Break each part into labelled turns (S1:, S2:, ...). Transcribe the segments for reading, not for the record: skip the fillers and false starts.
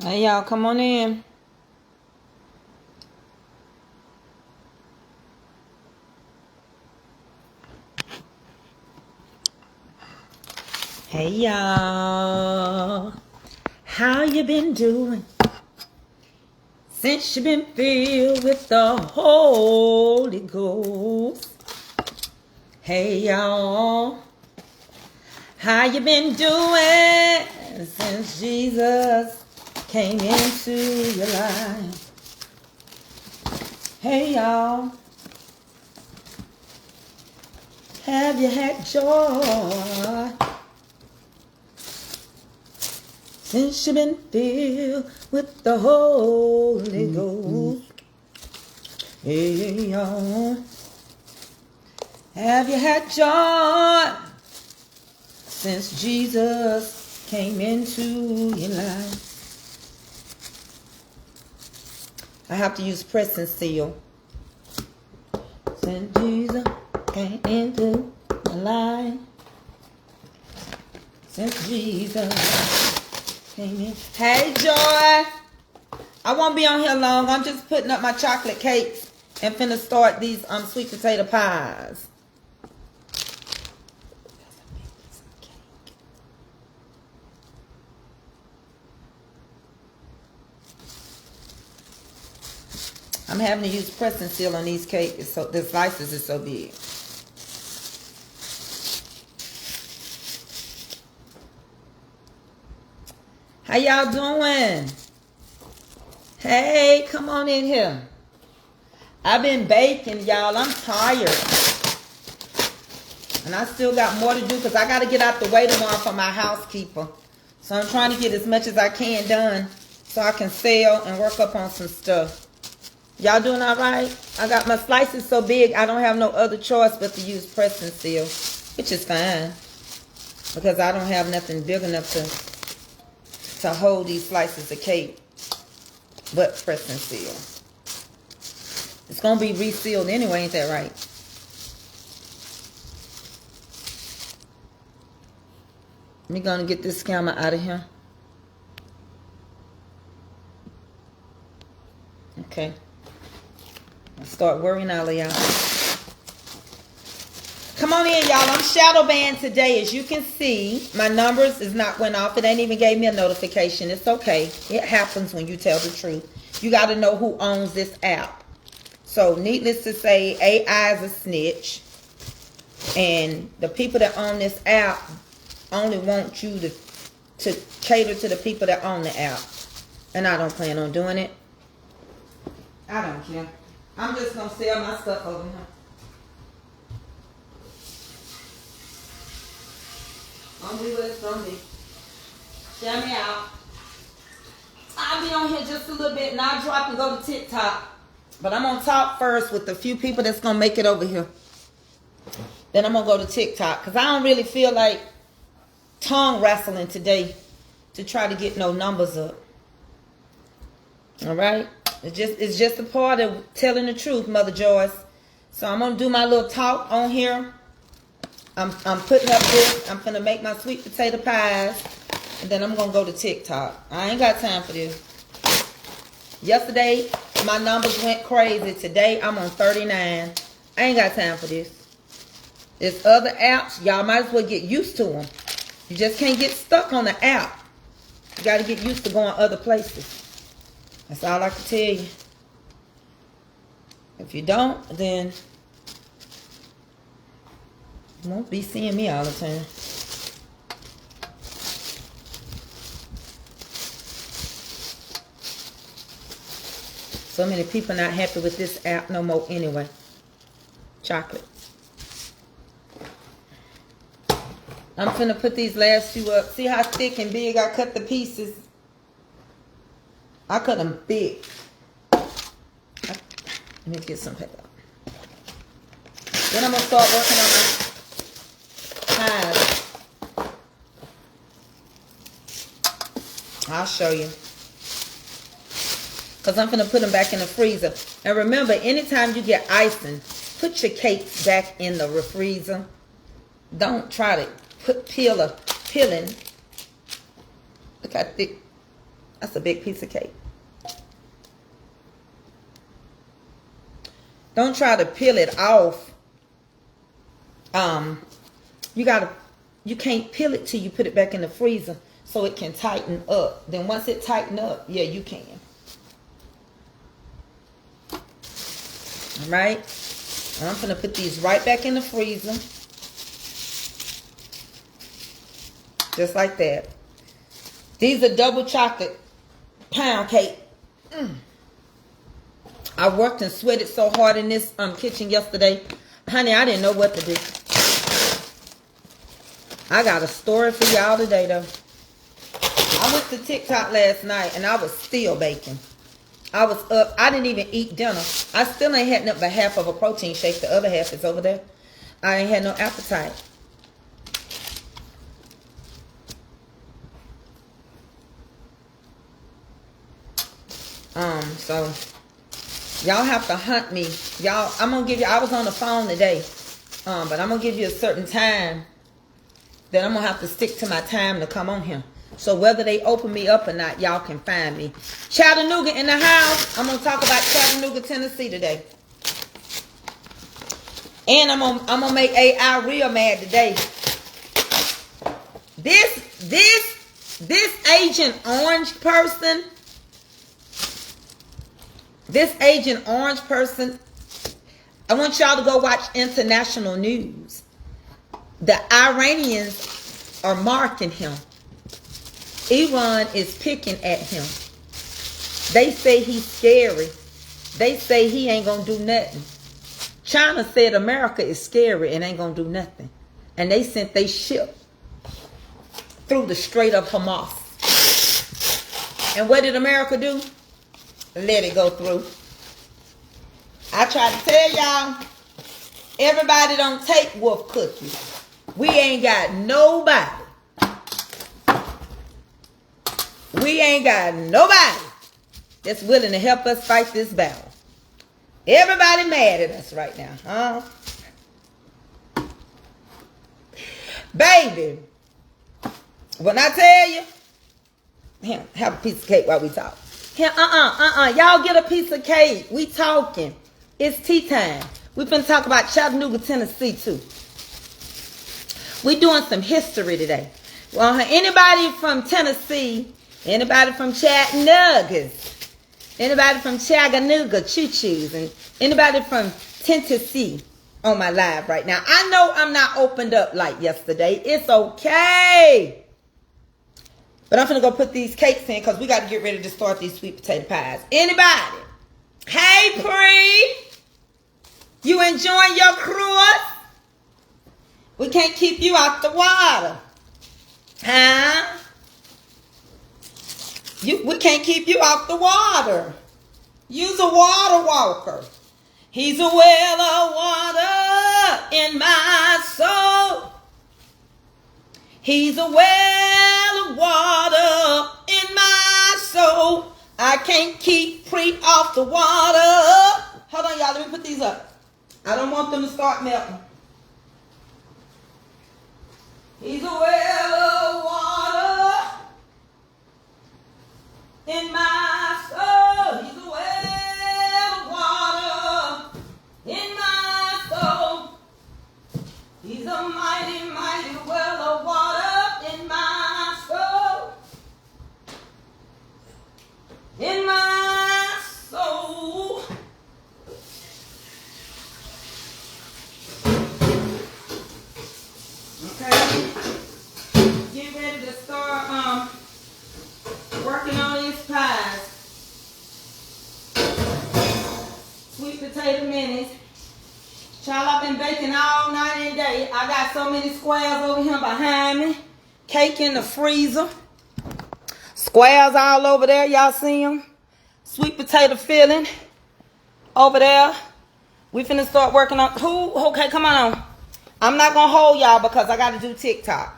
S1: Hey, y'all, come on in. Hey, y'all. How you been doing since you been filled with the Holy Ghost? Hey, y'all. How you been doing since Jesus came into your life? Hey, y'all. Have you had joy since you've been filled with the Holy Ghost? Hey, y'all. Have you had joy since Jesus came into your life? I have to use press and seal. Since Jesus came into my life. Since Jesus came in. Hey, Joy. I won't be on here long. I'm just putting up my chocolate cakes and finna start these sweet potato pies. I'm having to use press and seal on these cakes. So the slices is so big. How y'all doing? Hey, come on in here. I've been baking, y'all. I'm tired. And I still got more to do because I got to get out the way tomorrow for my housekeeper. So I'm trying to get as much as I can done so I can sell and work up on some stuff. Y'all doing all right? I got my slices so big, I don't have no other choice but to use press and seal, which is fine because I don't have nothing big enough to hold these slices of cake but press and seal. It's going to be resealed anyway, ain't that right? We're going to get this camera out of here. Okay. I'll start worrying all of y'all. Come on in, y'all. I'm shadow banned today. As you can see, my numbers is not went off. It ain't even gave me a notification. It's okay. It happens when you tell the truth. You got to know who owns this app. So, needless to say, AI is a snitch. And the people that own this app only want you to cater to the people that own the app. And I don't plan on doing it. I don't care. I'm just going to sell my stuff over here. I'm be what it's going to be. Shout me out. I'll be on here just a little bit and I'll drop and go to TikTok. But I'm going to talk first with the few people that's going to make it over here. Then I'm going to go to TikTok. Because I don't really feel like tongue wrestling today to try to get no numbers up. All right? It's just a part of telling the truth, Mother Joyce. So I'm going to do my little talk on here. I'm putting up this. I'm going to make my sweet potato pies. And then I'm going to go to TikTok. I ain't got time for this. Yesterday, my numbers went crazy. Today, I'm on 39. I ain't got time for this. There's other apps. Y'all might as well get used to them. You just can't get stuck on the app. You got to get used to going other places. That's all I can tell you. If you don't, then you won't be seeing me all the time. So many people not happy with this app no more anyway. Chocolate. I'm finna put these last few up. See how thick and big I cut the pieces? I cut them big. Let me get some paper. Then I'm going to start working on my pies. I'll show you. Because I'm going to put them back in the freezer. And remember, anytime you get icing, put your cakes back in the freezer. Don't try to put peeling. Look how thick That's a big piece of cake. Don't try to peel it off. You can't peel it till you put it back in the freezer so it can tighten up. Then once it tighten up, yeah, you can. All right. I'm gonna put these right back in the freezer. Just like that. These are double chocolate pound cake. I worked and sweated so hard in this kitchen yesterday. Honey, I didn't know what to do. I got a story for y'all today, though. I went to TikTok last night, and I was still baking. I was up. I didn't even eat dinner. I still ain't had nothing but half of a protein shake. The other half is over there. I ain't had no appetite. So y'all have to hunt me. Y'all, I'm gonna give you, I was on the phone today. But I'm gonna give you a certain time that I'm gonna have to stick to my time to come on here. So whether they open me up or not, y'all can find me. Chattanooga in the house. I'm gonna talk about Chattanooga, Tennessee today. And I'm gonna make AI real mad today. This Agent Orange person. This Agent Orange person, I want y'all to go watch international news. The Iranians are marking him. Iran is picking at him. They say he's scary. They say he ain't gonna do nothing. China said America is scary and ain't gonna do nothing. And they sent their ship through the Strait of Hormuz. And what did America do? Let it go through. I try to tell y'all, everybody don't take wolf cookies. We ain't got nobody. We ain't got nobody that's willing to help us fight this battle. Everybody mad at us right now, huh? Baby, when I tell you, here, have a piece of cake while we talk. Here, y'all get a piece of cake. We talking. It's tea time. We finna talk about Chattanooga, Tennessee, too. We doing some history today. Well, anybody from Tennessee, anybody from Chattanooga, anybody from Chattanooga, choo-choos, and anybody from Tennessee on my live right now. I know I'm not opened up like yesterday. It's okay. But I'm finna go put these cakes in because we got to get ready to start these sweet potato pies. Anybody? Hey, Pre. You enjoying your cruise? We can't keep you out the water. Huh? We can't keep you out the water. You's a water walker. He's a well of water in my soul. He's a well of water in my soul. I can't keep Pre off the water. Hold on, y'all. Let me put these up. I don't want them to start melting. He's a well of water in my soul. He's a well of water in my soul. He's a mighty, mighty well of water in my soul. In my soul. Okay. Get ready to start working on these pies. Sweet potato minis. Child, I've been baking all night and day. I got so many squares over here behind me. Cake in the freezer. Squares all over there. Y'all see them? Sweet potato filling over there. We finna start working on... Who? Okay, come on. I'm not going to hold y'all because I got to do TikTok.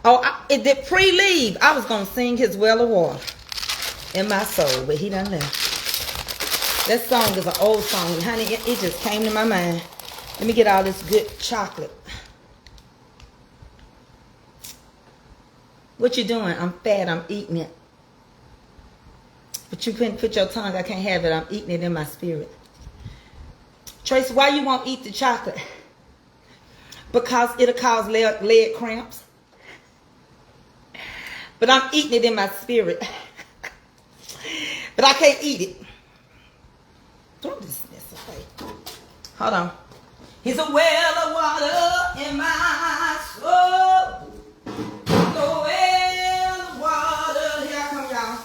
S1: Oh, it did pre-leave. I was going to sing his well of water in my soul, but he done left. That song is an old song. Honey, it just came to my mind. Let me get all this good chocolate. What you doing? I'm fat. I'm eating it. But you couldn't put your tongue. I can't have it. I'm eating it in my spirit. Tracy, why you won't eat the chocolate? Because it'll cause leg cramps. But I'm eating it in my spirit. But I can't eat it. Throw this away. Hold on. He's a well of water in my soul. The well of water. Here I come, y'all.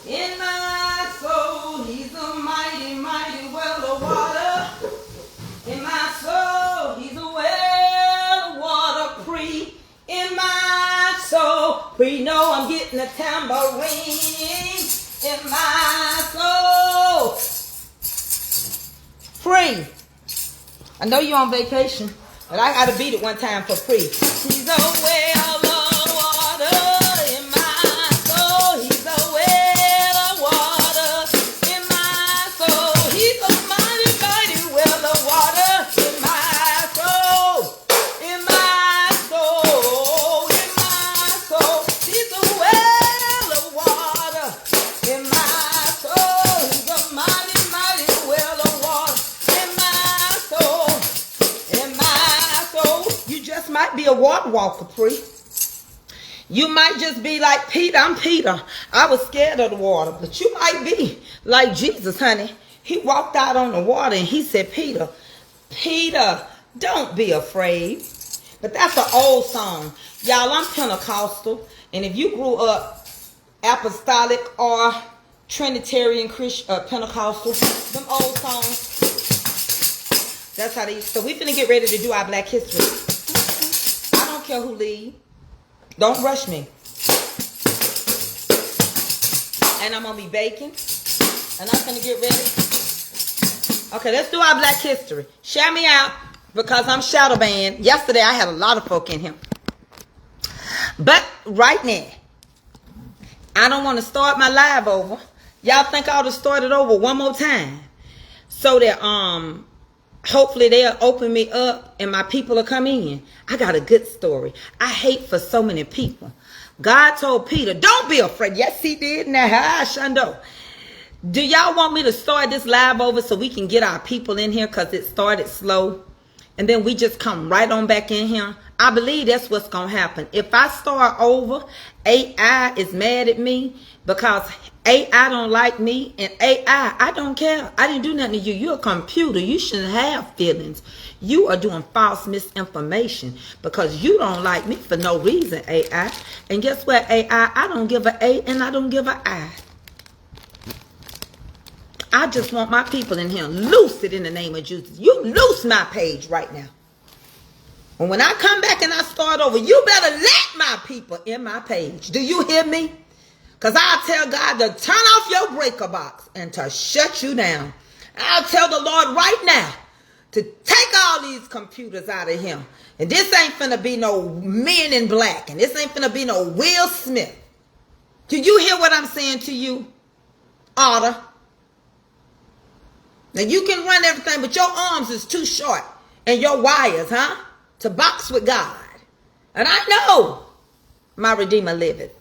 S1: In my soul, he's a mighty, mighty well of water. In my soul, he's a well of water. Pre in my soul. Pre know I'm getting a tambourine in my soul. Free. I know you're on vacation, but I gotta beat it one time for free. He's a well of water in my soul. He's a well of water in my soul. He's a mighty, mighty well of water in my soul. In my soul. In my soul. He's a well of water in my soul. He's a mighty, mighty well of water. Might be a water walker, Pre. You might just be like Peter. I'm Peter. I was scared of the water. But you might be like Jesus, honey. He walked out on the water and he said, Peter, Peter, don't be afraid. But that's an old song. Y'all, I'm Pentecostal. And if you grew up apostolic or Trinitarian Christian, Pentecostal, them old songs, that's how they used to. So we finna get ready to do our Black History. I don't care who leave. Don't rush me. And I'm gonna be baking. And I'm gonna get ready. Okay, let's do our Black History. Shout me out because I'm shadow banned. Yesterday I had a lot of folk in here. But right now, I don't want to start my live over. Y'all think I ought to start it over one more time so that hopefully they'll open me up and my people will come in. I got a good story. I hate for so many people. God told Peter, don't be afraid. Yes, he did. Now, Shundo. Do y'all want me to start this live over so we can get our people in here because it started slow? And then we just come right on back in here? I believe that's what's going to happen. If I start over, AI is mad at me because AI don't like me, and AI, I don't care. I didn't do nothing to you. You're a computer. You shouldn't have feelings. You are doing false misinformation because you don't like me for no reason, AI. And guess what, AI? I don't give an A and I don't give an I. I just want my people in here. Loose it in the name of Jesus. You loose my page right now. And when I come back and I start over, you better let my people in my page. Do you hear me? Because I'll tell God to turn off your breaker box and to shut you down. I'll tell the Lord right now to take all these computers out of here. And this ain't finna be no Men in Black. And this ain't finna be no Will Smith. Do you hear what I'm saying to you, Otter? Now you can run everything, but your arms is too short. And your wires, huh? To box with God. And I know my Redeemer liveth.